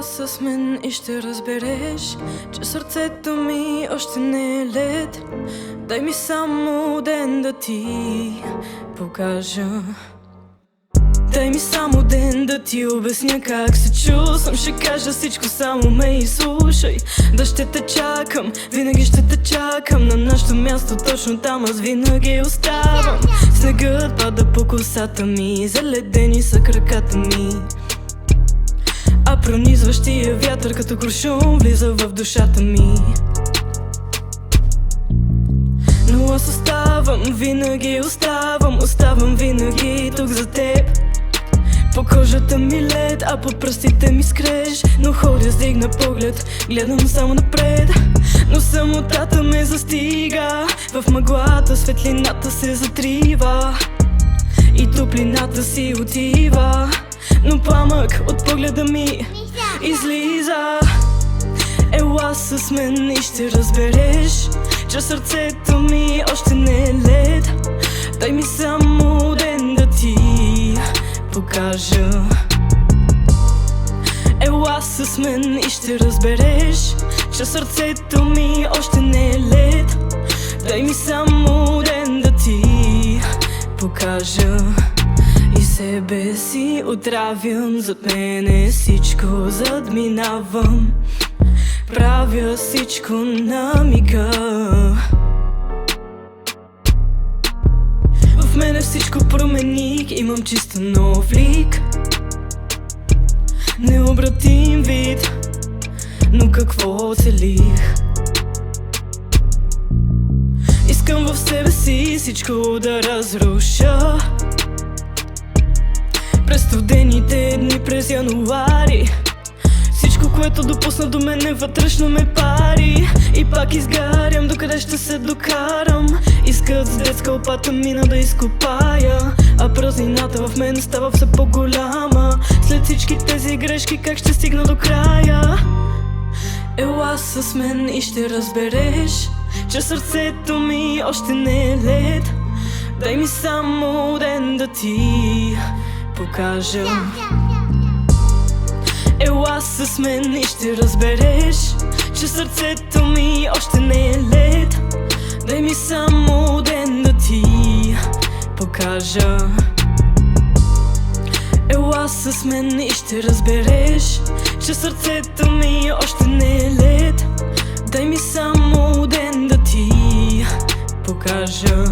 Ела с мен и ще разбереш, че сърцето ми още не е лед. Дай ми само ден да ти покажа. Дай ми само ден да ти обясня как се чувствам. Ще кажа всичко, само ме изслушай. Да ще те чакам, винаги ще те чакам. На нашото място точно там аз винаги оставам. Снегът пада по косата ми, заледени са краката ми, а пронизващия вятър като куршум влиза в душата ми. Но аз оставам, винаги оставам. Оставам винаги тук за теб. По кожата ми лед, а под пръстите ми скреж. Но ходя с дигна поглед, гледам само напред. Но самотата ме застига, в мъглата светлината се затрива и топлината си отива. Но пламък от погледа ми излиза. Ела с мен и ще разбереш, че сърцето ми още не е лед. Дай ми само ден да ти покажа. Ела с мен и ще разбереш, че сърцето ми още не е лед. Дай ми само ден да ти покажа. И себе си отравям, зад мене всичко задминавам. Правя всичко на мига. В мене всичко промених, имам чисто нов лик, необратим вид. Но какво целих? Искам в себе си всичко да разруша. През студените дни през януари, всичко, което допусна до мене вътрешно ме пари. И пак изгарям, докъде ще се докарам. Искат с детска лопата мина да изкопая, а празнината в мен става все по-голяма. След всички тези грешки как ще стигна до края? Ела с мен и ще разбереш, че сърцето ми още не е лед. Дай ми само ден да ти покажа. Ела с мен и ще разбереш, че сърцето ми още не е лед. Дай ми само ден да ти покажа. Ела с мен и ще разбереш, че сърцето ми още не е лед. Дай ми само ден да ти покажа.